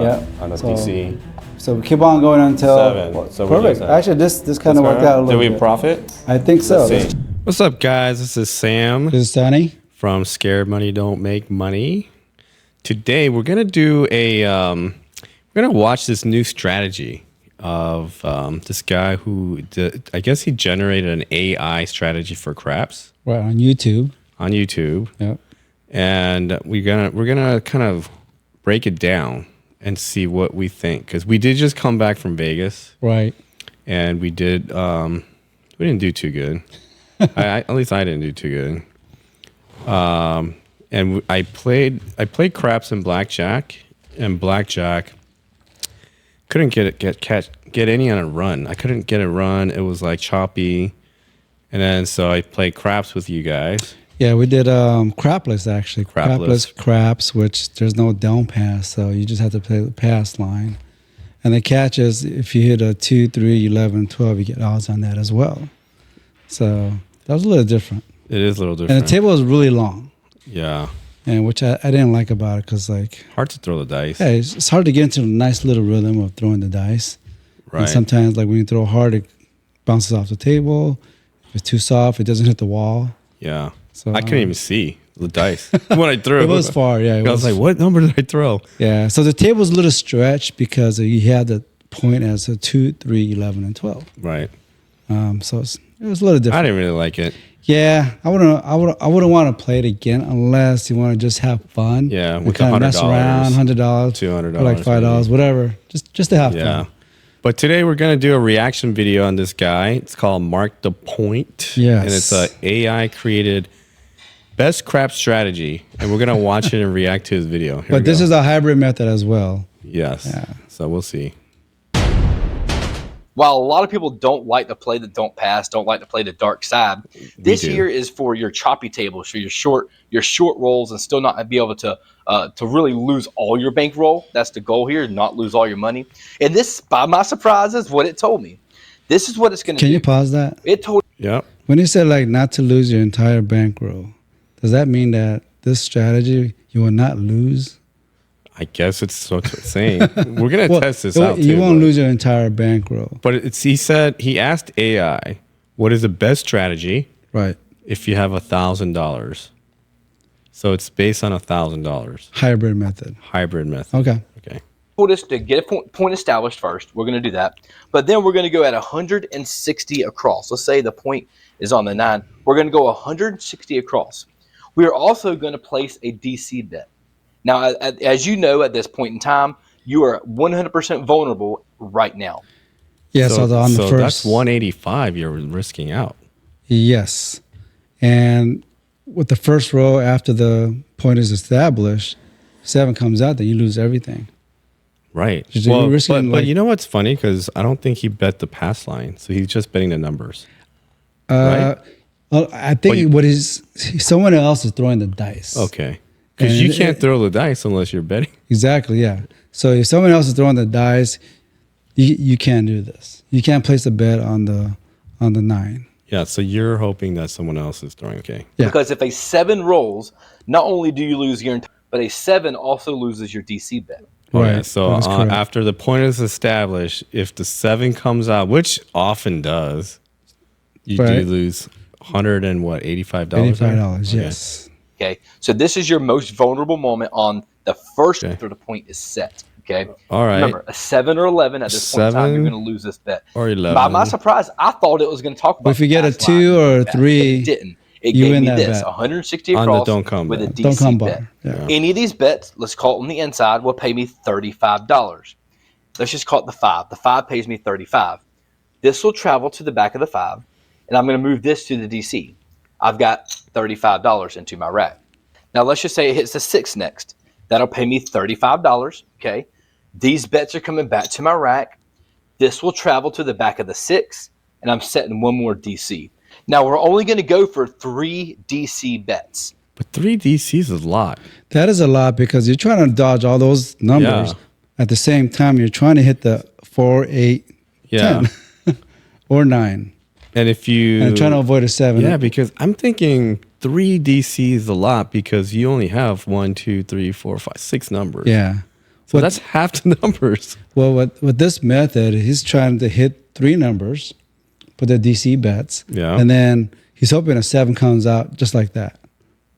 on the DC. So we keep on going until 7. So perfect. Actually, this kind of worked out a little bit. Did we profit? I think so. Let's see. What's up, guys? This is Sam. This is Sonny from Scared Money Don't Make Money. Today we're gonna do a we're gonna watch this new strategy of this guy who I guess he generated an AI strategy for craps. Right, on YouTube. On YouTube. Yep. And we're gonna kind of break it down and see what we think, because we did just come back from Vegas. Right. And we didn't do too good. At least I didn't do too good. And I played craps and blackjack, couldn't get any on a run. I couldn't get a run. It was like choppy. And then so I played craps with you guys. Yeah, we did crapless actually. Crapless craps, which there's no down pass, so you just have to play the pass line. And the catch is if you hit a 2, 3, 11, 12, you get odds on that as well. So that was a little different. It is a little different. And the table was really long. Yeah. And which I didn't like about it, because like hard to throw the dice. Yeah, it's hard to get into a nice little rhythm of throwing the dice. Right. And sometimes like when you throw hard, it bounces off the table. If it's too soft, it doesn't hit the wall. Yeah. So I couldn't even see the dice when I threw. It was far, yeah. I was like, what number did I throw? Yeah. So the table was a little stretched because you had the point as a 2, 3, 11, and 12. Right. So it was a little different. I didn't really like it. Yeah, I wouldn't want to play it again unless you want to just have fun. Yeah, with kind of mess around, $100, $200, or like $5, whatever, just to have fun. But today we're gonna do a reaction video on this guy. It's called Mark the Point. Yes. And it's a AI created best crap strategy, and we're gonna watch it and react to his video. But this is a hybrid method as well. Yes. Yeah. So we'll see. While a lot of people don't like to play the don't pass, don't like to play the dark side, this here is for your choppy tables, for your short rolls, and still not be able to really lose all your bankroll. That's the goal here, not lose all your money. And this, by my surprise, is what it told me. This is what it's going to do. Can you pause that? It told. Yep. When you said like not to lose your entire bankroll, does that mean that this strategy you will not lose? I guess it's what it's saying. We're going to test this out, too. You won't lose your entire bankroll. But he asked AI, what is the best strategy if you have $1,000? So it's based on $1,000. Hybrid method. Hybrid method. Okay. Told us to get a point established first. We're going to do that. But then we're going to go at 160 across. Let's say the point is on the 9. We're going to go 160 across. We are also going to place a DC bet. Now, as you know, at this point in time, you are 100% vulnerable right now. Yes, on the first. That's 185 you're risking out. Yes. And with the first row, after the point is established, 7 comes out, then you lose everything. Right. Well, but you know what's funny? Because I don't think he bet the pass line. So he's just betting the numbers. Right? Well, I think someone else is throwing the dice. Okay. Because you can't throw the dice unless you're betting. Exactly, yeah. So if someone else is throwing the dice, you can't do this. You can't place a bet on the 9. Yeah, so you're hoping that someone else is throwing, okay. Yeah. Because if a 7 rolls, not only do you lose your entire, but a 7 also loses your DC bet. Right. Okay, so after the point is established, if the 7 comes out, which often does, you do lose $85? $85, yes. Okay, so this is your most vulnerable moment on the first after the point is set. Okay, all right. Remember, a 7 or 11 at this point in time, you're going to lose this bet. Or 11. By my surprise, I thought it was going to talk about. But if you get a 2 or a 3, it didn't. It gave me this 160 across with a DC bet. Yeah. Any of these bets, let's call it on the inside, will pay me $35. Let's just call it the 5. The 5 pays me $35. This will travel to the back of the 5, and I'm going to move this to the DC. I've got $35 into my rack. Now, let's just say it hits the 6 next. That'll pay me $35, okay? These bets are coming back to my rack. This will travel to the back of the 6, and I'm setting one more DC. Now, we're only going to go for 3 DC bets. But 3 DCs is a lot. That is a lot because you're trying to dodge all those numbers. At the same time, you're trying to hit the 4, 8, 10, or 9. And if you... And trying to avoid a 7. Yeah, because I'm thinking 3 DC is a lot because you only have 1, 2, 3, 4, 5, 6 numbers. Yeah. So that's half the numbers. Well, with this method, he's trying to hit 3 numbers for the DC bets. Yeah. And then he's hoping a 7 comes out just like that.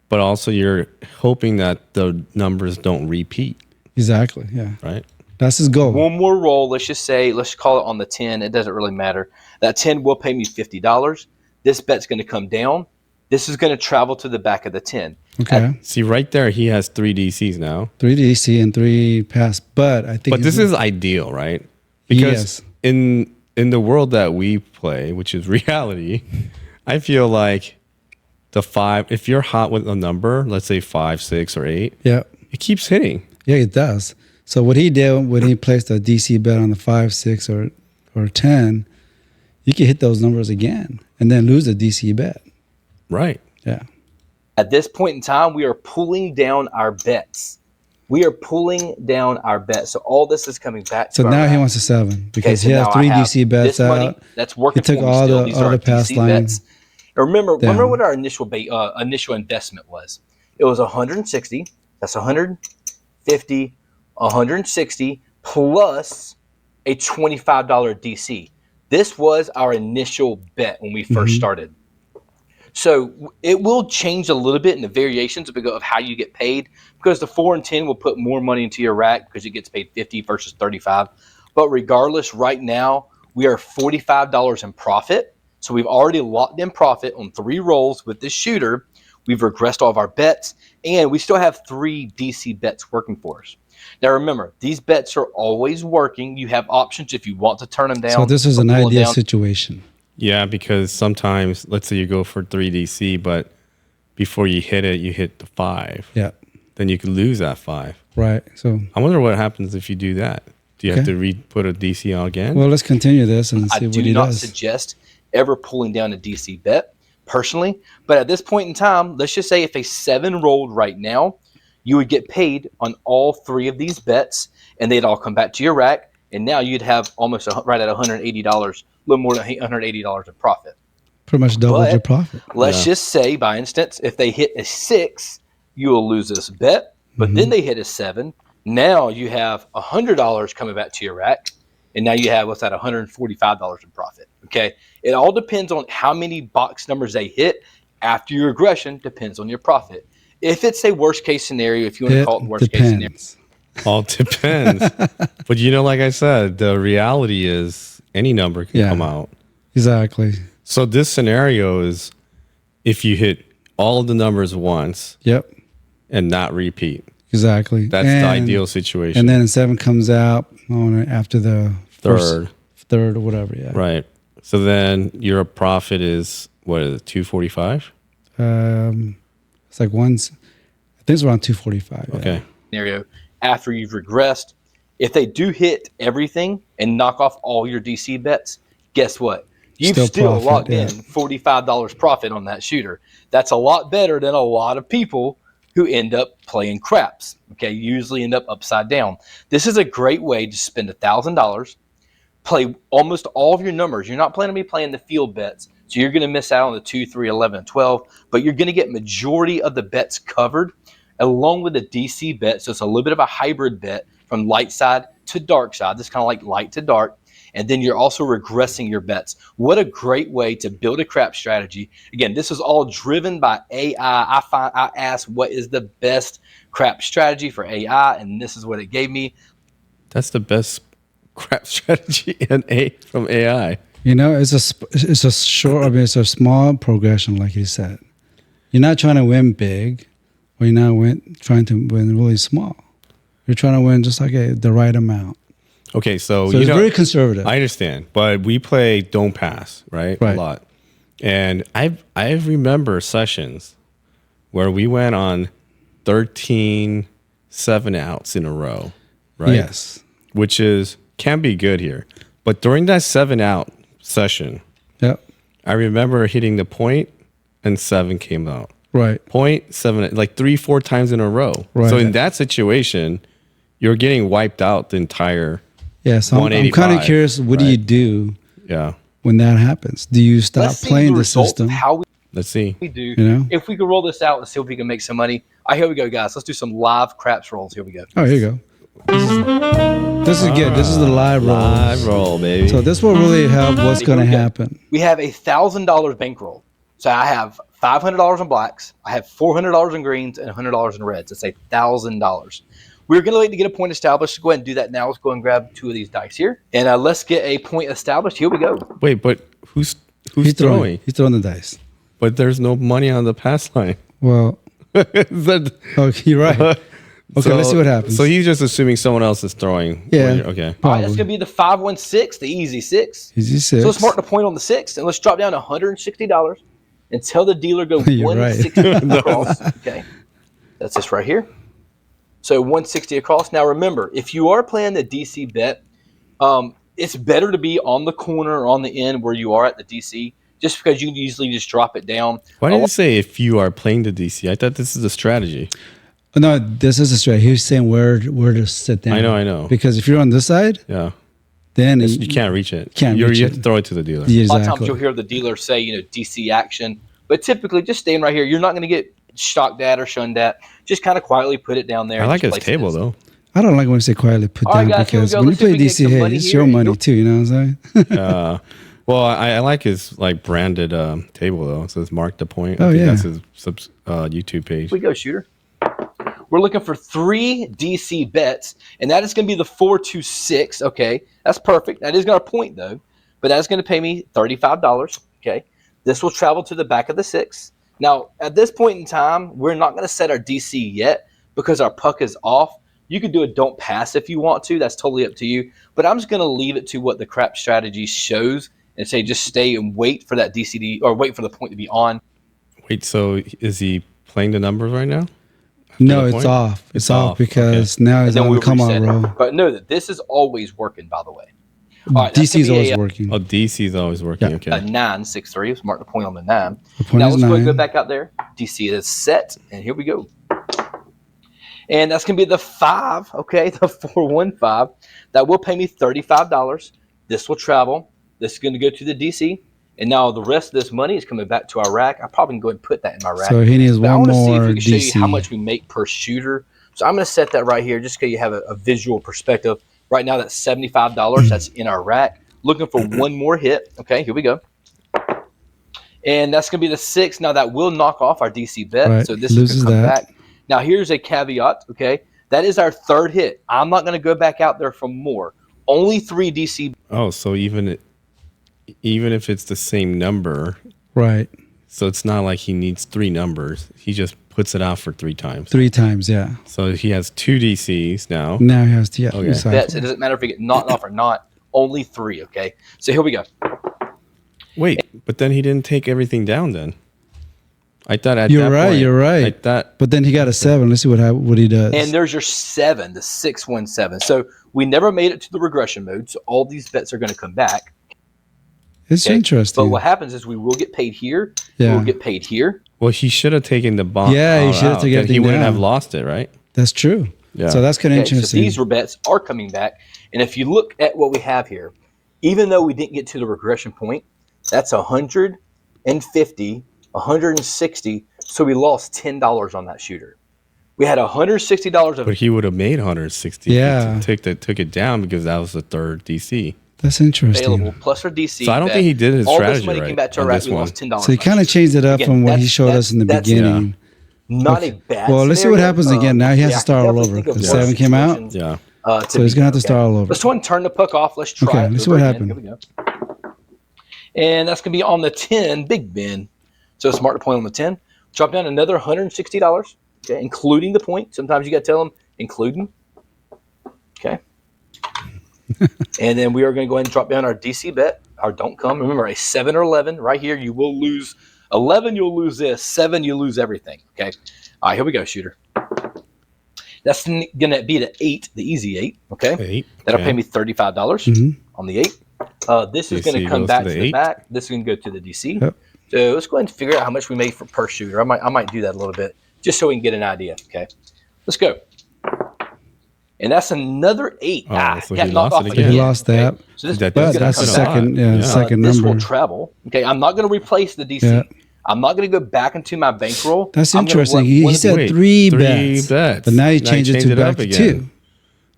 But also you're hoping that the numbers don't repeat. Exactly. Yeah. Right. That's his goal. One more roll. Let's call it on the 10. It doesn't really matter. That 10 will pay me $50. This bet's going to come down. This is going to travel to the back of the 10. Okay. See, right there, he has 3 DCs now. 3 DC and 3 pass. But I think. But this is ideal, right? Because in the world that we play, which is reality, I feel like the 5, if you're hot with a number, let's say 5, 6, or 8, Yeah. it keeps hitting. Yeah, it does. So what he did when he placed a DC bet on the 5, 6, or 10, you can hit those numbers again and then lose a DC bet. Right. Yeah. At this point in time, we are pulling down our bets. So all this is coming back to So our now he rack. wants a 7 because so he has now 3 I have DC bets this money out. that's working He took for me all still. the These are other our pass DC line bets. Remember down. what our initial investment was. It was 160. That's 150, 160 plus a $25 DC. This was our initial bet when we first started. So it will change a little bit in the variations of how you get paid, because the 4 and 10 will put more money into your rack because it gets paid 50 versus 35. But regardless, right now we are $45 in profit. So we've already locked in profit on 3 rolls with this shooter. We've regressed all of our bets, and we still have 3 DC bets working for us. Now remember, these bets are always working. You have options if you want to turn them down. So this is or an pull them ideal down. situation. Yeah, because sometimes, let's say you go for 3 DC, but before you hit it, you hit the 5. Yeah. Then you could lose that 5. Right. So, I wonder what happens if you do that. Do you have Okay. to put a DC on again? well, let's continue this and I see what do he not does. suggest ever pulling down a DC bet personally, but at this point in time, let's just say if a 7 rolled right now, you would get paid on all 3 of these bets, and they'd all come back to your rack, and now you'd have almost right at $180, a little more than $180 of profit. Pretty much doubled But your profit. Let's just say, by instance, if they hit a 6, you will lose this bet, but then they hit a 7. Now you have $100 coming back to your rack, and now you have, what's that, $145 in profit. Okay, it all depends on how many box numbers they hit after your regression. Depends on your profit. If it's a worst case scenario, if you want to call it the worst case scenario, Depends. All depends. But like I said, the reality is any number can Yeah. come out. Exactly. So this scenario is if you hit all of the numbers once Yep. and not repeat. Exactly. That's the ideal situation. And then a 7 comes out after the Third. third or whatever. Yeah. Right. So then your profit is, what is it, 245? It's like I think it's around 245. yeah. Okay. scenario after you've regressed, if they do hit everything and knock off all your DC bets, guess what? You've still profit, locked yeah. in $45 profit on that shooter. That's a lot better than a lot of people who end up playing craps. Okay, you usually end up upside down. This is a great way to spend $1,000, play almost all of your numbers. You're not planning to be playing the field bets, so you're going to miss out on the 2, 3, 11, and 12, but you're going to get majority of the bets covered along with the DC bet. So it's a little bit of a hybrid bet from light side to dark side. This is kind of like light to dark. And then you're also regressing your bets. What a great way to build a crap strategy. Again, this is all driven by AI. I asked what is the best crap strategy for AI, and this is what it gave me. That's the best crap strategy from AI. It's a short. It's a small progression, like you said. You're not trying to win big, or you're not trying to win really small. You're trying to win just like the right amount. Okay, so it's very conservative. I understand, but we play don't pass, right? Right. A lot. And I remember sessions where we went on 13 7-outs in a row, right? Yes. Which can be good here. But during that 7-out session, Yep. I remember hitting the point and 7 came out. Right. Point, 7, like 3-4 times in a row. Right. So in that situation, you're getting wiped out the entire. Yeah. So I'm kind of 185, curious. What do you do Yeah. when that happens? Do you stop Let's see playing the results of system? how Let's see. we do. You know? If we could roll this out, let's see if we can make some money. Here we go, guys. Let's do some live craps rolls. Here we go. Oh, here you go. This is good. This is the live roll. Live roll, baby. So this will really help what's going to happen. We have a $1,000 bankroll. So I have $500 in blacks, I have $400 in greens, and $100 in reds. It's $1,000. We're going to wait to get a point established. So go ahead and do that now. Let's go and grab 2 of these dice here. And let's get a point established. Here we go. Wait, but who's He's throwing? He's throwing the dice. But there's no money on the pass line. Well, okay, you're right. Okay, let's see what happens. So he's just assuming someone else is throwing. Yeah. Okay. All right, that's going to be the 516, the easy 6. Easy 6. So let's mark the point on the 6, and let's drop down $160 and tell the dealer go You're 160 across. Okay, that's this right here. So 160 across. Now remember, if you are playing the DC bet, it's better to be on the corner or on the end where you are at the DC, just because you can easily just drop it down. Why did you say if you are playing the DC? I thought this is a strategy. No, this is a strategy. He's saying where to sit down. I know. Because if you're on this side, Yeah. then You can't reach it. Can't You reach have it. to throw it to the dealer. Yeah, A lot of times exactly. you'll hear the dealer say, DC action, but typically just staying right here. You're not going to get shocked at or shunned at. Just kind of quietly put it down there. I like and his just place it table, in. though. I don't like when you say quietly put All right, down guys, here we because go. when you Let's see if play we can get DC, some hey, money it's here. your money too. You know what I'm saying? Well, I like his like branded table though. It says Mark the Point. Oh, I think yeah. that's his YouTube page. Here we go, shooter. We're looking for 3 DC bets, and that is going to be the 426. Okay, that's perfect. That is going to point though, but that's going to pay me $35. Okay, this will travel to the back of the 6. Now, at this point in time, we're not going to set our DC yet because our puck is off. You could do a don't pass if you want to. That's totally up to you. But I'm just going to leave it to what the crap strategy shows and say just stay and wait for that DCD or wait for the point to be on. Wait, so is he playing the numbers right now? No, the it's point? off. It's off off. because now he's And then on we'll the come reset on it. roll. But know that this is always working, by the way. All right, that's DC is gonna be always a- working. Oh, DC is always working. Yeah. Okay. A 963. Let's mark the point on the 9. The point Now is let's go ahead and 9. go back out there. DC is set, and here we go. And that's going to be the 5, okay, the 415. That will pay me $35. This will travel. This is going to go to the DC. And now the rest of this money is coming back to our rack. I probably can go ahead and put that in my rack. So he needs But I one want to see if more we can show you how DC. much we make per shooter. So I'm going to set that right here just so you have a visual perspective. Right now, that's $75. That's in our rack. Looking for one more hit. Okay, here we go. And that's going to be the 6. Now, that will knock off our DC bet. Right, So this is loses going to come that. back. Now, here's a caveat. Okay, that is our 3rd hit. I'm not going to go back out there for more. Only 3 DC. Oh, so even if it's the same number, Right. so it's not like he needs 3 numbers. He just puts it out for 3 times. 3 times, yeah. So he has 2 DCs now. Now he has to, yeah. Okay. exactly. bets. It doesn't matter if we get knocked off or not. Only 3. Okay, so here we go. Wait, but then he didn't take everything down then. I thought at You're that right, point, you're right. I thought But then he got a 7. Let's see what he does. And there's your 7, the 617. So we never made it to the regression mode. So all these bets are going to come back. It's Okay? interesting. But what happens is we will get paid here. Yeah. We'll get paid here. well, he should have taken the bomb. Yeah, he all should have out, taken then everything He wouldn't down. have lost it, right? That's true. Yeah. So that's kind of Okay, so interesting. these bets are coming back. And if you look at what we have here, even though we didn't get to the regression point, that's 150, 160. So we lost $10 on that shooter. We had $160 of But he would have made 160. Yeah. If he took it down because that was the 3rd DC. That's interesting. available plus our DC. So I don't bet. think he did his all strategy this money right came back to our on rack. this We one. lost $10. So he kind of changed it up Again, from what he that's- showed us in the that's- beginning. Not a bad. Well, let's see what scenario. happens again. Now he has to I start all definitely over think of because worse 7 came out. situations, Yeah. So he's gonna have to start all over. Let's go ahead and turn the puck off. Let's try. Okay, it let's see over what again. happened. Here we go. And that's gonna be on the 10, Big Ben. So smart to point on the 10. Drop down another $160. Okay, including the point. Sometimes you got to tell them including. Okay. And then we are going to go ahead and drop down our DC bet. Our don't come. Remember, a 7 or 11 right here. You will lose 11. You'll lose this. 7. You lose everything. Okay. All right. Here we go, shooter. That's going to be the 8, the easy 8. Okay. 8. That'll okay. pay me $35 Mhm. on the 8. This is going DC to come goes back to to the the 8. back. This is going to go to the DC. Yep. So let's go ahead and figure out how much we made for per shooter. I might do that a little bit just so we can get an idea. Okay. Let's go. And that's another 8. Oh, so got he knocked lost off it again. He lost that. Okay. So this, That this But is gonna that's the come back. second, Yeah. second This number. will travel. Okay, I'm not going to replace the DC. Yeah. I'm not going to go back into my bankroll. That's I'm gonna interesting. let He one of said Wait, 3 3 bets. bets. But now he Now he changed it changed to it back up to again. 2.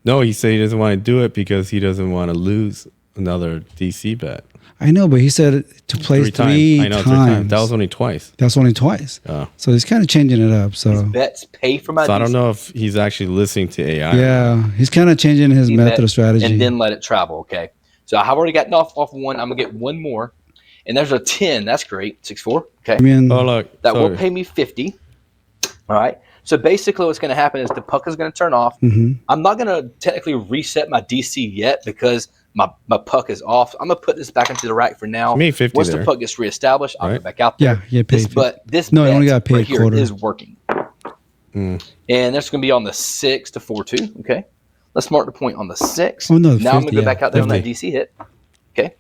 No, he said he doesn't want to do it because he doesn't want to lose another DC bet. I know, but he said to place three I know, times. 3 times. That was only twice. That's only twice. Oh. So he's kind of changing it up. These So bets pay for my So I DC. don't know if he's actually listening to AI. yeah, he's kind of changing his method of strategy. And then let it travel, okay? So I've already gotten off one. I'm going to get one more. And there's a 10. That's great. 6-4. Okay. I mean, Oh, look. That will pay me 50. All right. So basically what's going to happen is the puck is going to turn off. mhm. I'm not going to technically reset my DC yet because my puck is off. I'm going to put this back into the rack for now. You made 50 Once there. the puck gets reestablished, I'll Right. get back out there. Yeah, you paid. But this No, you only bet got paid right here quarter. is working. Mm. And that's going to be on the 6 to 4-2. Okay. Let's mark the point on the 6. Oh, no, now I'm 50, going to go yeah, back out there on that 50. DC hit. Okay.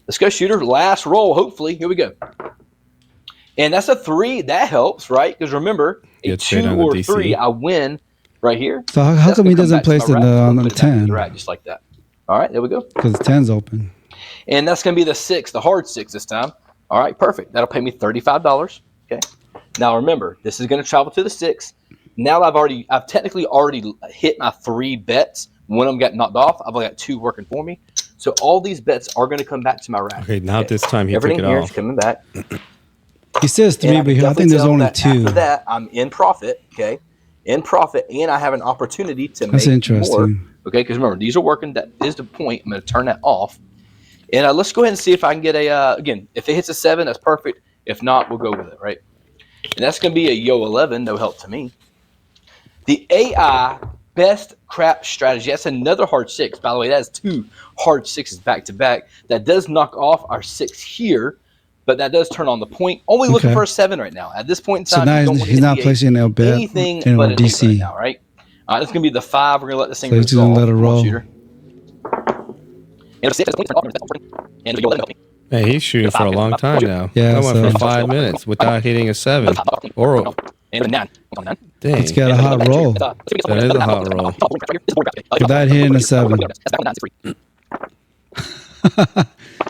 Let's go, shooter. Last roll, hopefully. Here we go. And that's a 3. That helps, right? Because remember, a Get straight 2 on the or DC. 3, I win right here. So how That's come he gonna come doesn't back to place my it rack. on Put the it back into 10? the rack just like that. All right, there we go. Because the 10's open. And that's going to be the 6, the hard 6 this time. All right, perfect. That'll pay me $35. Okay. Now remember, this is going to travel to the 6. Now I've technically already hit my 3 bets. One of them got knocked off. I've only got 2 working for me. So all these bets are going to come back to my rack. Okay, now this time he took Everything it here off. is coming back. He says 3, And but I can think there's definitely only tell 2. After that, I'm in profit. Okay, in profit, and I have an opportunity to That's make interesting. more. Okay, because remember these are working. That is the point. I'm going to turn that off. And let's go ahead and see if I can get a again. If it hits a 7, that's perfect. If not, we'll go with it. Right. And that's going to be a Yo 11. No help to me. The AI best crap strategy. That's another hard 6. By the way, that is 2 hard 6s back to back. That does knock off our 6 here, but that does turn on the point. Only looking Okay. for a 7 right now. At this point in So time, now you don't he's, want to he's hit not the 8. placing a bet Anything in but an 8 DC. right now, right? It's going to be the 5. We're going to let this thing So he's just resolve. gonna let it Come on, roll. shooter. And a 6 is and a Yo 11 help me. Hey, he's shooting for a long time now. Yeah, That went so- for 5 minutes without hitting a 7. Or And a 9. On 9. dang, It's got a hot roll. that is a hot roll. Without hitting a 7.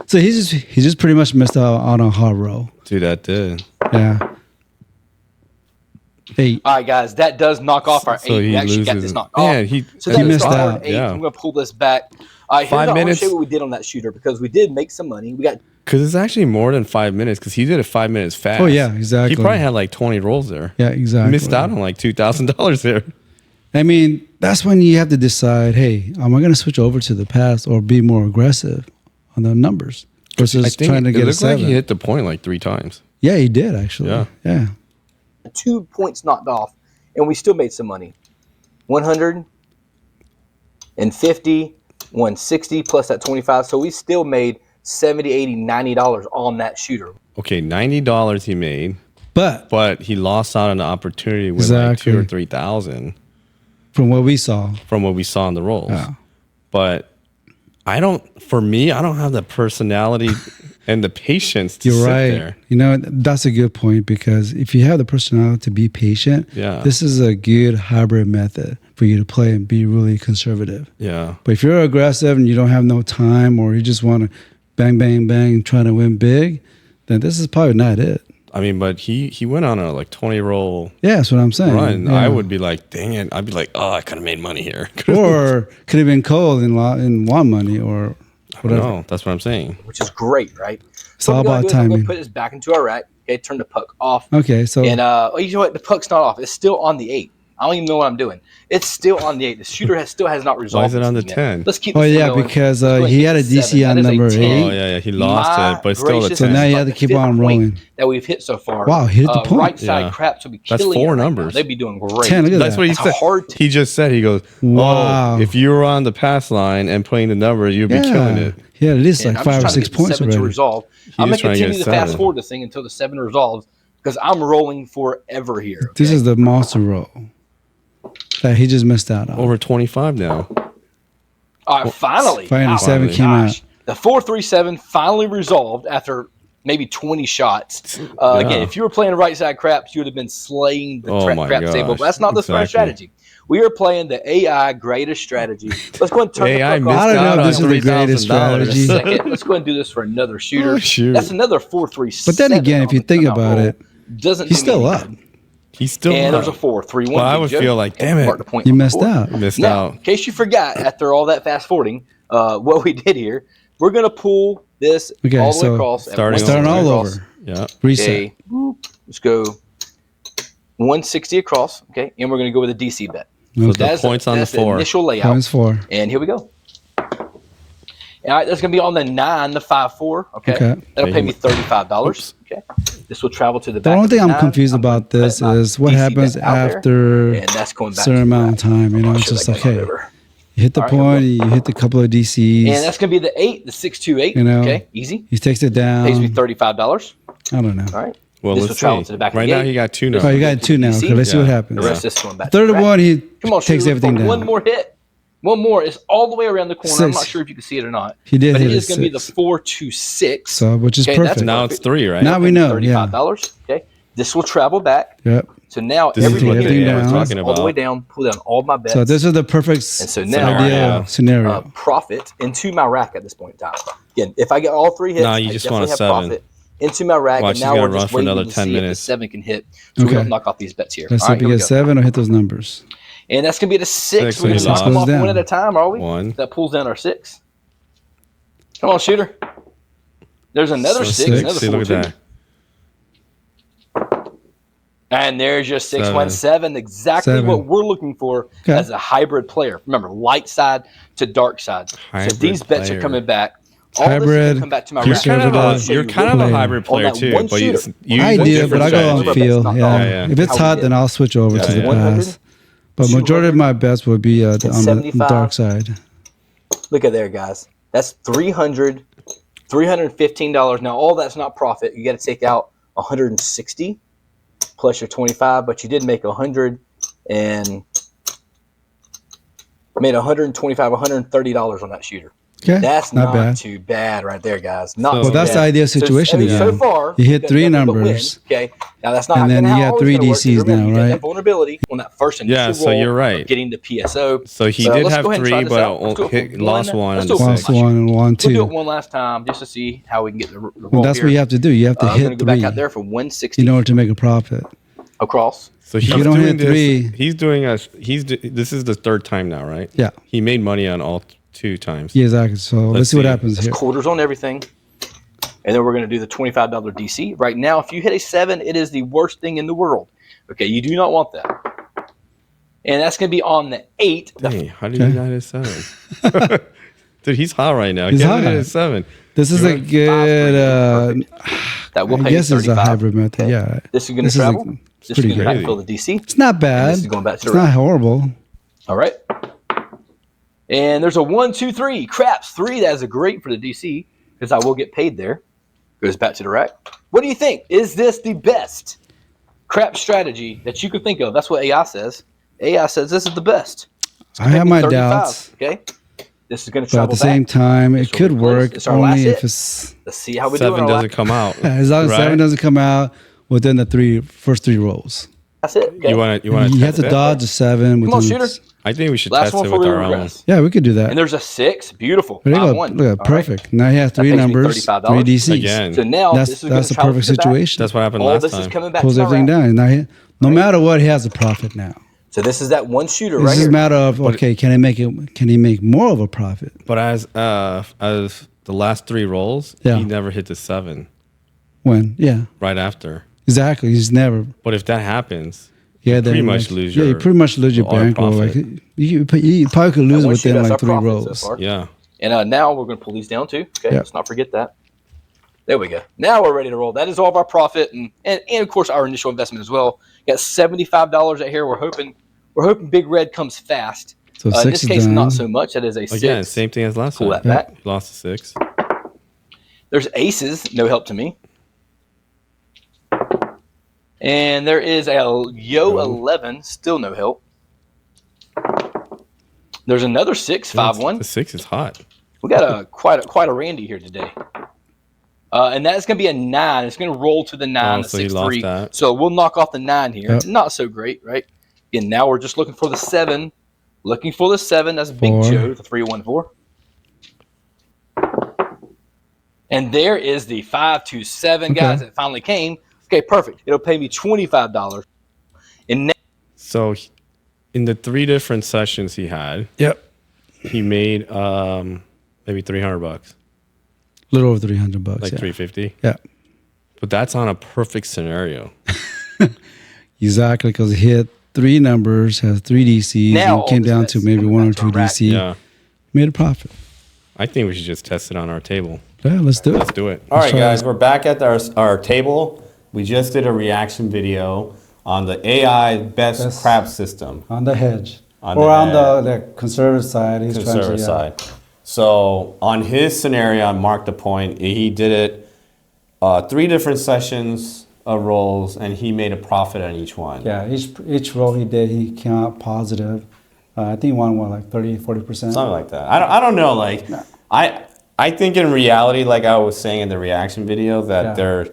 So he just pretty much missed out on a hot roll. Dude, that did. Yeah. 8. All right, guys, that does knock off our 8. So he We actually got loses. this knocked Man, off. he So that is missed the hard out. 8. Yeah. I'm going to pull this back. All right, 5 I want to minutes. show you what we did on that shooter because we did make some money. We got Because it's actually more than 5 minutes because he did it 5 minutes fast. Oh, yeah, exactly. He probably had like 20 rolls there. Yeah, exactly. Missed out on like $2,000 there. I mean, that's when you have to decide, hey, am I going to switch over to the pass or be more aggressive on the numbers versus I think trying to it get a looked like 7? he hit the point like 3 times. Yeah, he did actually. Yeah. Yeah. 2 points knocked off, and we still made some money. 150, 160 plus that 25. So we still made $70, $80, $90 on that shooter. Okay, $90 he made, but he lost out on the opportunity with like Exactly. 2,000 or 3,000 From what we saw. from what we saw in the rolls. Yeah. But I don't have the personality and the patience to You're sit right. there. You know, that's a good point because if you have the personality to be patient, Yeah. this is a good hybrid method for you to play and be really conservative. Yeah. But if you're aggressive and you don't have no time or you just want to bang, bang, bang and try to win big, then this is probably not it. I mean, but he went on a like 20 roll Yeah, that's what I'm saying. run. Yeah. I would be like, dang it. I'd be like, oh, I could have made money here. Or could have been cold and won money or whatever. No, that's what I'm saying. which is great, right? It's all what I'm about gonna do is I'm timing. gonna put this back into our rack. Okay, turn the puck off. Okay, so And you know what? The puck's not off. It's still on the 8. I don't even know what I'm doing. It's still on the 8. The shooter still has not resolved. Why is it this on the thing yet. 10? Let's keep. Oh, this thing yeah, going. because, Let's go he ahead had and a get DC 7. on That is a number 10. 8. Oh, yeah, he lost My it, but it's still a gracious, 10. So now this is you like have to the keep 5th on point rolling. that we've hit so far. Wow, hit the point. Right side Yeah. craps will be That's killing 4 it right now. numbers. They'd be doing great. 10, look at That's that. what he It's a said. hard He just said, he goes, Wow. oh, if you were on the pass line and playing the number, you'd be killing it. Yeah, at least And like I'm 5 or just trying 6 to get the points 7 to already. resolve. I'm just gonna trying to get continue to fast 7. forward this thing until the 7 resolves because I'm rolling forever here. This okay? is the monster roll that he just missed out on. Over 25 now. All right, finally. Finally, Oh, 7 my came gosh. out. The 4-3-7 finally resolved after maybe 20 shots. Again, if you were playing right side craps, you would have been slaying the Oh my crap table. gosh, But that's not the smart exactly. strategy. We are playing the AI greatest strategy. Let's go and turn AI the missed puck I off. don't know out if on this is the greatest $3,000. strategy. Second, let's go and do this for another shooter. Oh, shoot. That's another 4-3-7. But then again, if you think about it, doesn't he's do me still any up. good. He's still And up. there's a 4, 3, 1. Well, I Big would Joe. feel like, damn And it. mark the point You on the missed board. out. Missed Now, out. in case you forgot, after all that fast forwarding, what we did here, we're going to pull this Okay, all the way so across. starting all across. over. Yeah. Reset. Okay, let's go 160 across. Okay, and we're going to go with a DC bet. So Okay. the points on the That's the 4. initial layout. Points 4. And here we go. All right, that's going to be on the 9, the 5-4. Okay. Okay. That'll pay me Oops. $35. Okay. This will travel to the The back. only of thing the I'm 9. confused I'm gonna about this put my is what DC happens bet out there, after and that's going a back certain to the amount of rack. time. You know, I'll it's show just that guy okay. over. You hit the All right, here point, we you hit a couple of DCs. And that's going to be the 8, the 628. You know, okay, easy. He takes it down. Pays me $35. I don't know. All right. Well, This will let's travel see. to the back of Right the now, gate. he got 2 This now. Oh, you got 2 now. Okay, let's see what Yeah. happens. The rest is going back. Third to the rack. one, he Come on, takes shooter, everything for down. one more hit. One more. It's all the way around the corner. I'm 6. not sure if you can see it or not. He did But hit it a is going to be the 6. 4-2-6. So, which is Okay, that's perfect. Now it's 3, right? Now we know. Yeah. $35. Okay. This will travel back. Yep. So now This is everybody what everything the down, we're talking all the way about. down, pull down all my bets. So this is the perfect so now ideal scenario. profit into my rack at this point in time. Again, if I get all 3 hits, No, you I just definitely want a have 7. profit into my rack. Watch, and he's now gonna we're run just for waiting another to 10 see minutes. if the 7 can hit. So we Okay. don't knock off these bets here. Let's All see right, if here we we get go. 7 or hit those numbers. And that's going to be the 6. 6, We're going and to he knock them lost. off Goes one down. at a time, are we? 1. That pulls down our 6. Come on, shooter. There's another So 6, another See, 4, look too. at that. And there's your 617, exactly 7. what we're looking for Okay. as a hybrid player. Remember, light side to dark side. Hybrid so these bets player. are coming back. All this is Hybrid, gonna come back to my You're rack. kind of I'll a show you're you kind real of a quick. hybrid On player that too, one but you shooter. I use do, different but I go on strategies. feel. Not Yeah. yeah. If it's How we hot, did. then I'll switch over to the yeah. 100, pass. But majority of my bets would be on the 75. dark side. Look at there, guys. That's $315. Now, all that's not profit. You got to take out 160 plus your 25, but you did make 100 and made 125, $130 on that shooter. Okay, That's not not bad. too bad right there, guys. Not So- too Well, that's bad. the ideal situation so, So again. far, You hit we've done 3 nothing but win, numbers. Okay, now that's not And then gonna you got always 3 gonna work, 'cause DCs remember, now, you got right? that vulnerability on that first initial Yeah, so roll you're of right. getting the PSO. So he So did let's have go ahead and try 3, this but out. Let's do it for lost one. 1 Let's and do it for Lost 6. 1 and 1, We'll do 2. it one last time just to see how we can get the roll Well, that's here. what you have to do. You have to I'm gonna hit go back 3 out there for 160 in order to make a profit. across. So he's you don't doing hit this. 3. He's doing a. This is the 3rd time now, right? Yeah. He made money on all 2 times. Yeah, exactly. So let's see what see. happens It's here. quarters on everything. And then we're going to do the $25 DC. Right now, if you hit a 7, it is the worst thing in the world. Okay, you do not want that. And that's going to be on the 8. Dang, how did he not hit 7? Dude, he's hot right now. He's He hasn't hot. hit a 7. This is You a want good. That will I pay guess you it's 35. a hybrid method. Okay. Yeah. This is going to This is travel. like- This is pretty going to good. backfill the DC. It's not bad. This is going back to It's the not rack. horrible. All right. And there's a 1, 2, 3. Craps 3. That is a great for the DC because I will get paid there. Goes back to the rack. What do you think? Is this the best crap strategy that you could think of? That's what AI says. AI says this is the best. I have my 35, doubts, Okay. This is going to but travel at the same back. time, This it will could be close. work It's our last only hit. if it's Let's see how we do 7 in our doesn't come out. as long as right? 7 doesn't come out within the first 3 rolls. That's it. Okay. You want to? You have to dodge a 7 Come on, within. shooter. I think we should Last test one it before with we our own. regress. Yeah, we could do that. And there's a 6. Beautiful. There you go. 5-1. Look, All perfect. right. Now you have 3 pays me numbers, $35. 3 DCs. Again. So now That's this is going that's to a travel perfect to the back. situation. That's what happened All last this is time. coming back Pulls to my everything rack. down. Now, no matter what, he has a profit now. So this is that one shooter This right is here. a matter of okay, can he make more of a profit? But as the last 3 rolls, Yeah. he never hit the 7 When right after. exactly, he's never. But if that happens, Yeah, you then pretty much like, lose yeah, your you pretty much lose your all your bankroll. Like profit. you probably could lose That one within shooter, that's like our 3 profit rolls. so far. yeah. And now we're going to pull these down too. Okay, Yeah. let's not forget that. There we go. Now we're ready to roll. That is all of our profit and of course our initial investment as well. Got $75 out here. We're hoping Big Red comes fast. So In 6 this is case, done. not so much. That is a 6. Again, same thing as last Pull time. that back. He lost a 6. There's aces. No help to me. And there is a Yo 11. Still no help. There's another 6, 5-1. The 6 is hot. We got quite a Randy here today. And that's going to be a 9. It's going to roll to the 9, Oh, the so he 6, lost 3. that. So we'll knock off the 9 here. Yep. Not so great, right? And now we're just looking for the 7. Looking for the 7. That's Big 4. Joe, the 314. And there is the 527, guys. Okay. It finally came. Okay, perfect. It'll pay me $25. And So in the 3 different sessions he had, Yep. he made maybe $300, A little over 300 bucks. like yeah. 350. Yeah. But that's on a perfect scenario. Exactly, because he hit 3 numbers, has 3 DCs, now and came down to maybe 1 or 2 DC. Yeah. Made a profit. I think we should just test it on our table. Yeah, let's do it. Let's do it. All right, try guys, this. we're back at our table. We just did a reaction video on the AI best crab system. On the hedge. On Or the on hedge. the conservative side. He's Conservative trying to, side. So on his scenario, on Mark the Point, he did it 3 different sessions of rolls, and he made a profit on each one. Yeah, each roll he did, he came out positive. I think one was like 30, 40%. Something like that. I don't know. Like, No. I think in reality, like I was saying in the reaction video, that Yeah.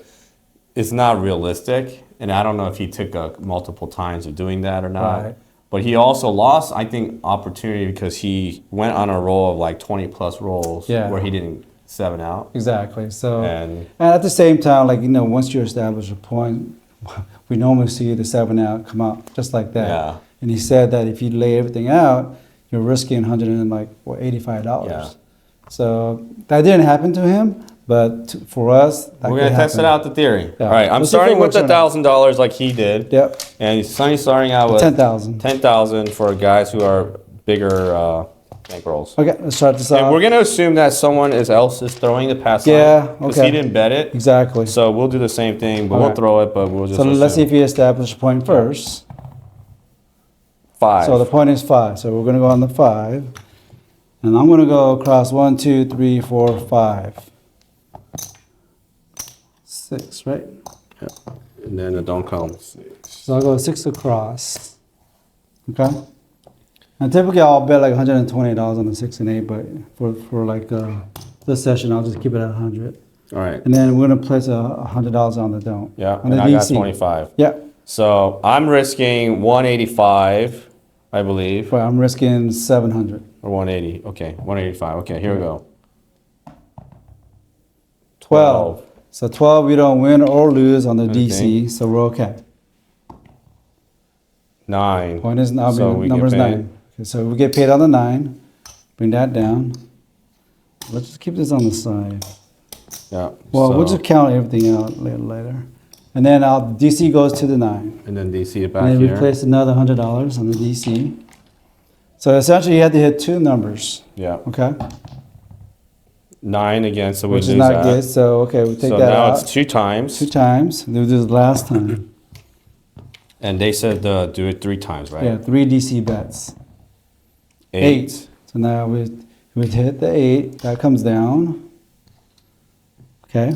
it's not realistic. And I don't know if he took multiple times of doing that or not. Right. But he also lost, I think, opportunity because he went on a roll of like 20 plus rolls where he didn't 7 out. Exactly. So, And at the same time, like, once you establish a point, we normally see the 7 out come out just like that. Yeah. And he said that if you lay everything out, you're risking $185. Yeah. So that didn't happen to him, but for us, that we're could going to test happen. it out the theory. Yeah. All right, I'm Let's see if starting it with works the or not. $1,000 like he did. Yep. And Sonny's starting out with 10,000. 10,000 for guys who are bigger bankrolls. Okay, let's start this And off. we're going to assume that someone else is throwing the pass line. Yeah, Because okay. he didn't bet it. Exactly. So we'll do the same thing, but we'll Okay. throw it, but we'll just So let's see assume. if you establish a point first. 5. So the point is 5. So we're going to go on the 5. And I'm going to go across 1, 2, 3, 4, 5. 6, right? And then it don't come. So I'll go 6 across. Okay? And typically I'll bet like $120 on the 6 and 8, but for like this session, I'll just keep it at 100. All right. And then we're going to place $100 on the don't. Yeah, On and the I got DC. 25. Yeah, So I'm risking 185, I believe, but I'm risking 700. or 180. Okay, 185. Okay, here we go. 12. So 12, we don't win or lose on the Anything. DC, so we're okay. 9. Point is now So we get number's paid. 9. Okay, so we get paid on the 9. Bring that down. Let's just keep this on the side. Yeah. Well, we'll so- just count everything out later. And then our DC goes to the 9. And then DC it back And then we here. place another $100 on the DC. So essentially, you had to hit 2 numbers, Yeah. okay? 9 again, so we Which lose is not that. good. So okay, we take So that now out. it's 2 times. 2 times. We'll do this last time. And they said do it 3 times, right? Yeah, 3 DC bets. 8. So now we hit the 8. That comes down. Okay.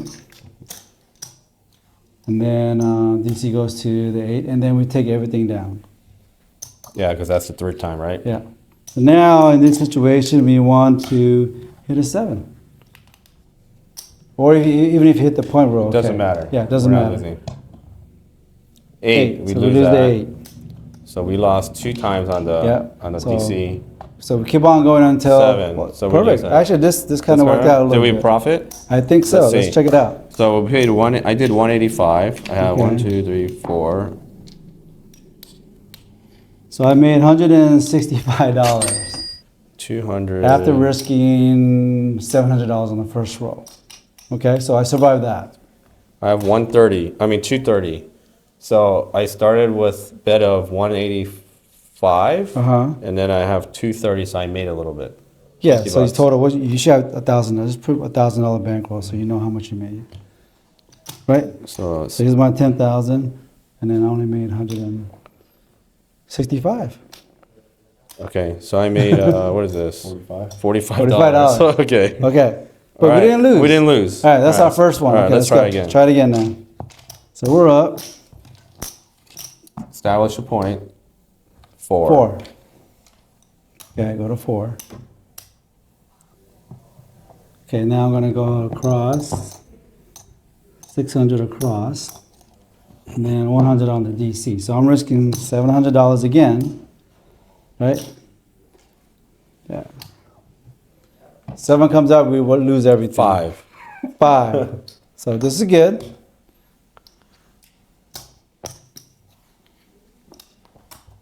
And then DC goes to the 8, and then we take everything down. Yeah, because that's the 3rd time, right? Yeah. So now in this situation, we want to hit a 7. Or even if you hit the point roll. Doesn't matter. Yeah, it doesn't We're not matter. losing. 8. We so lose we lose that. the 8. So we lost 2 times on the Yeah, so- DC. So we keep on going until 7. well, So we perfect. lose that. Actually, this kind of worked out a Did little we bit. profit? I think so. Let's Let's see. check it out. So we paid one. I did 185. I have Okay. 1, 2, 3, 4. So I made $165 200. after risking $700 on the first roll. Okay, so I survived that. I have 130. I mean 230. So I started with bet of 185, and then I have 230. So I made a little bit. Yeah. 50 So you bucks. total what you should have $1,000. Just put $1,000 bankroll so you know how much you made. Right. So So here's my 10,000, and then I only made 165. okay. So I made what is this? $45. $45. Okay. Okay. But All right. we didn't lose. We didn't lose. All right, that's our first one. All right, Okay, let's go. try again. Try it again now. So we're up Establish a point. 4. 4. Okay, go to 4. Okay, now I'm gonna go across, 600 across, and then 100 on the DC. So I'm risking $700 again, right? Yeah. 7 comes out, we will lose everything. 5. 5. So this is good.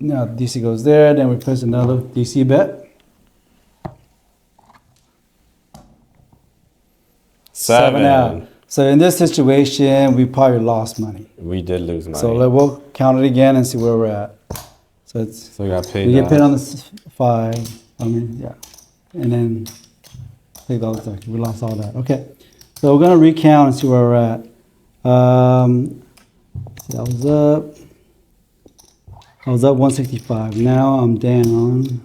Now DC goes there, then we place another DC bet. 7 out. So in this situation, we probably lost money. We did lose money. So we'll count it again and see where we're at. So it's we got paid. we get paid on the 5. I mean, yeah, and then take those back. We lost all that. Okay, so we're gonna recount and see where we're at. See, I was up 165. Now I'm down.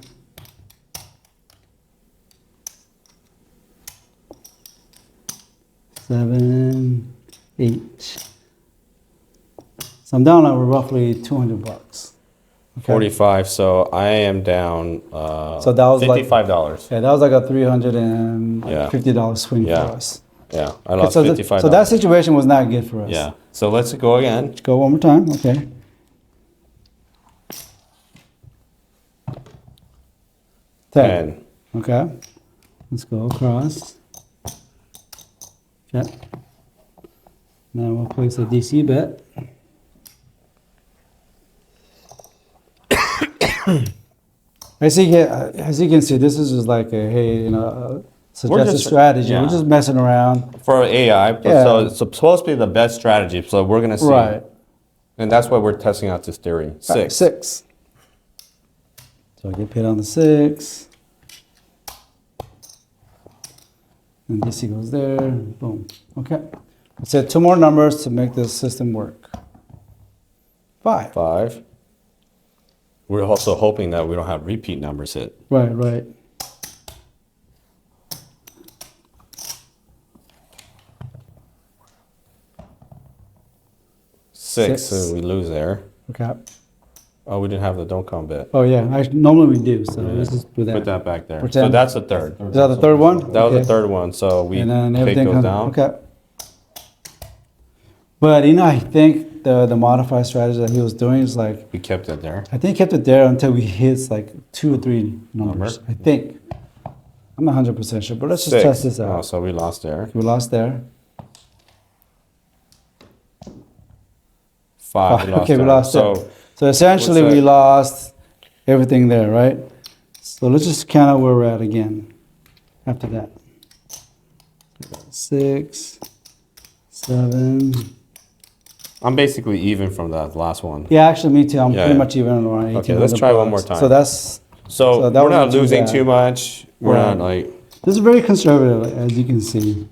$7, $8. So I'm down over roughly $200. Okay. 45. So I am down. So that was $55. Yeah, that was like a $350 swing Yeah. for us. Yeah, I lost so $55. so that situation was not good for us. Yeah. So let's go again. Let's go one more time. Okay. 10. Okay. Let's go across. Okay. Now we'll place a DC bet. As you can see, this is just like a, hey, suggested strategy. yeah. We're just messing around. For AI, Yeah. so it's supposed to be the best strategy. So we're gonna see. Right. And that's why we're testing out this theory. 6. 6. So I get paid on the 6. And DC goes there. Boom. Okay. I said 2 more numbers to make this system work. 5. 5. We're also hoping that we don't have repeat numbers hit. Right, right. Six, 6. so we lose there. Okay. Oh, we didn't have the don't come bit. Oh yeah. Normally we do. So let's just do that. Put that back there. So Pretend. that's the third. Is that the third one? That was Okay. the third one. So we And then pick everything goes comes down. Okay. But I think the modified strategy that he was doing is like, We kept it there. I think he kept it there until we hit like 2 or 3 numbers. Number? I think. I'm not 100% sure, but let's just 6. test this Oh, out. so we lost there. We lost there. 5. We lost Okay, we there. lost so there. So essentially what's we that? lost everything there, right? So let's just count out where we're at again after that. 6, 7. I'm basically even from that last one. Yeah, actually me too. I'm Yeah, pretty yeah. much even on around 18. Okay, let's try one more time. So that's So, that we're not wasn't too losing bad. too much. We're Right. not like this is very conservative, as you can see.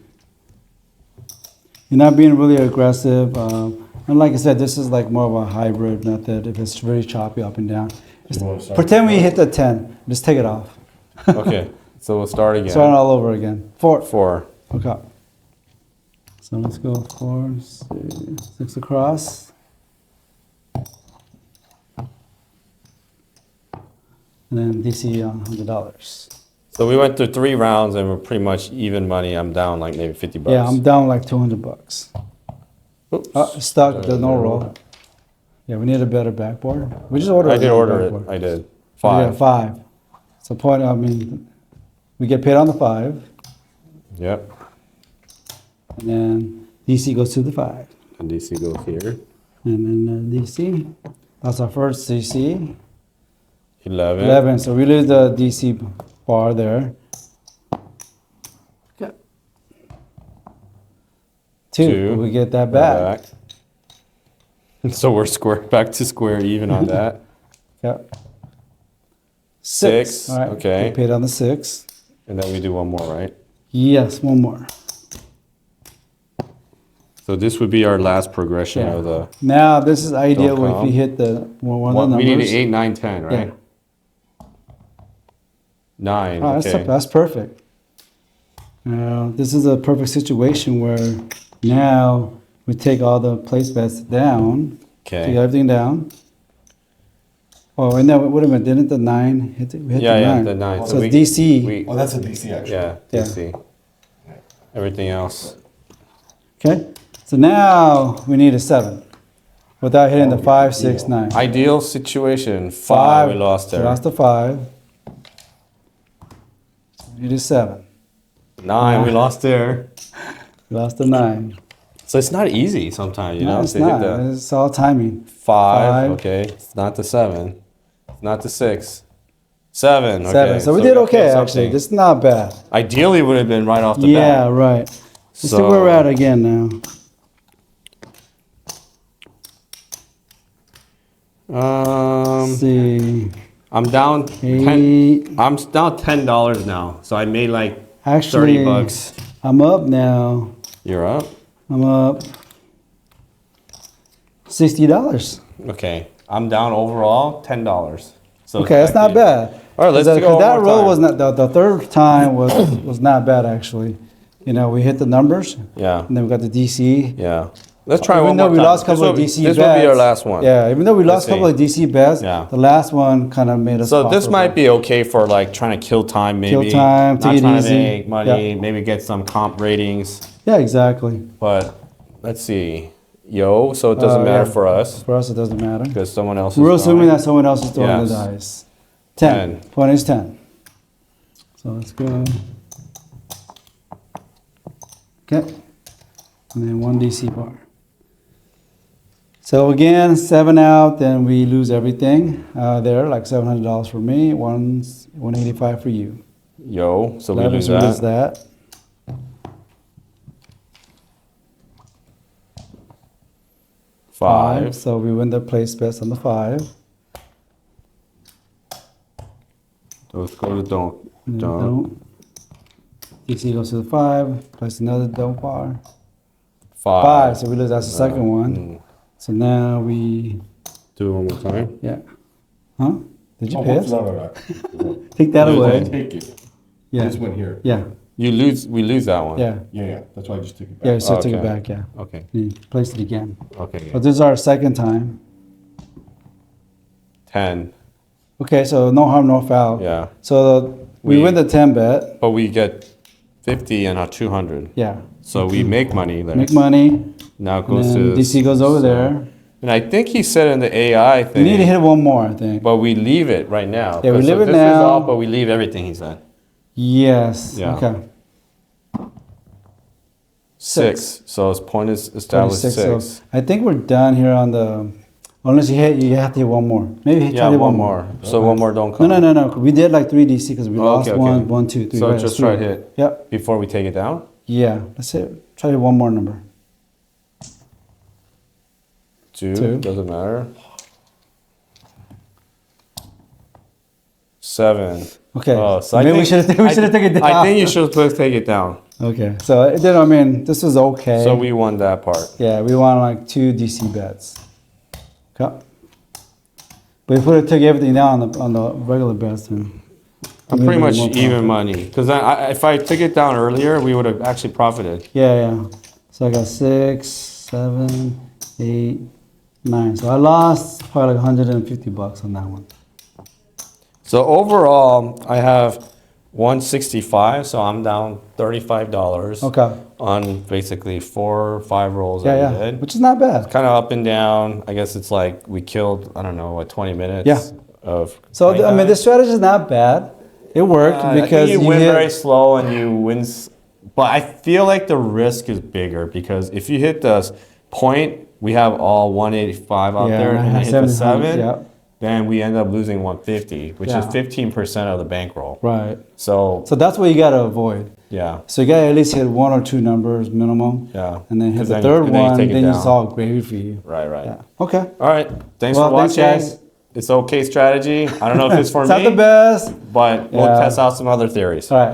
You're not being really aggressive. And like I said, this is like more of a hybrid method. If it's very choppy up and down, pretend we hit the 10. Just take it off. okay. So we'll start again. Start all over again. 4. 4. Okay. So let's go 4, 6 across. And then DC $100. So we went through 3 rounds and we're pretty much even money. I'm down like maybe $50. Yeah, I'm down like $200. Oops. Stuck the no roll. Yeah, we need a better backboard. We just ordered. I did a order it. backboard. I did. Yeah, 5. 5. So point. I mean, we get paid on the 5, Yep. and then DC goes to the 5, And DC goes here. and then DC. That's our first DC. 11. 11. So we lose the DC bar there. Okay. 2. We get that back. So we're back to square even on that. Yeah. 6. All right. Okay. Get paid on the 6. And then we do one more, right? Yes, one more. So this would be our last progression Yeah. of the. Now this is ideal Don't if come. you hit the one of the We numbers. need 8, 9, 10, right? Yeah. 9. Oh, okay. that's perfect. Now this is a perfect situation where now we take all the place bets down. Take Okay. everything down. Oh, and then wait a minute! Didn't the 9 hit? We hit Yeah, the yeah, 9. the 9. So it's DC. Oh, that's a DC actually. Yeah, Yeah. DC. Everything else. Okay. So now we need a 7, without hitting the 5, 6, 9. Ideal situation. 5. We lost So there. lost the 5. We need a 7. 9. We lost there. We lost the 9. So it's not easy sometimes, you No, know, it's to not. hit the It's all timing. 5. Five. Okay, it's not the 7. not the 6. 7. Okay. 7. So we did okay, something. actually. This is not bad. Ideally, would have been right off the bat. Yeah, right. Let's see where we're at again now. Let's see. I'm down. I'm down $10 now. So I made like actually, $30. I'm up now. You're up. I'm up $60. Okay. I'm down overall $10. So okay, that's not bad. All right, let's go. That roll was not the third time was not bad actually. You know, we hit the numbers. Yeah. And then we got the DC. Yeah. Let's try one even though more we time. lost a couple of DC bets. This will be our last one. Yeah, even though we lost a couple of DC bets, the last one kind of made us. So this might be okay for like trying to kill time, maybe. Kill time, not take it trying easy. to make money, maybe get some comp ratings. Yeah, exactly. But let's see. Yo, so it doesn't matter for us. For us, it doesn't matter. Because someone else is We're assuming that someone else is throwing the dice. 10. Point is 10. So let's go. Okay. And then 1 DC bar. So again, 7 out, then we lose everything there, like $700 for me, $185 for you. Yo, so we 11, lose so we lose that. 5, so we win the place bets on the 5. Let's go to don't. DC goes to the 5, place another don't bar. 5. So we lose, that's the second one. So now we do it one more time. Yeah. Huh? Did you piss? No. Take that away. Take it. Yeah. This one here. Yeah. We lose that one. Yeah. Yeah. That's why I just took it back. Yeah, so took it back, yeah. Okay. You placed it again. Okay. But this is our second time. 10. Okay, so no harm, no foul. Yeah. So we win the 10 bet. But we get 50 and a 200. Yeah. So we make money there. Make money. Now it goes to DC goes over there. And I think he said in the AI thing. We need to hit one more, I think. But we leave it right now. Yeah, we leave it this now. Is off, but we leave everything he said. Yes. Yeah. Okay. 6. So his point is established 6. So I think we're done here on the. Unless you have to hit one more. Maybe try to hit one more. So one more don't come. No. We did like 3 DC because we lost one, 1, 2, 3. So right, just try to hit. Yep. Before we take it down. Yeah. Let's hit. Try to hit one more number. 2. Doesn't matter. 7. Okay. So maybe we should have taken it down. I think you should take it down. Okay. So it did. I mean, this was okay. So we won that part. Yeah, we won like 2 DC bets. Okay. But if we took everything down on the regular bets, then I'm pretty much even money. Because if I took it down earlier, we would have actually profited. Yeah. So I got 6, 7, 8, 9. So I lost probably like $150 on that one. So overall, I have 165. So I'm down $35. Okay. On basically 4 or 5 rolls that we did. Which is not bad. Kind of up and down. I guess it's like we killed, I don't know, what, 20 minutes of. So I mean, the strategy is not bad. It worked because you win very slow and you win. But I feel like the risk is bigger because if you hit the point, we have all 185 out there, and I hit the 7. Then we end up losing 150, which is 15% of the bankroll. Right. So that's what you got to avoid. Yeah. So you got to at least hit 1 or 2 numbers minimum. Yeah. And then hit the third one, then it's all gravy for you. Right. Yeah. Okay. All right. Thanks for watching. Thanks, guys. It's okay strategy. I don't know if it's for me. It's not the best. But we'll test out some other theories. All right.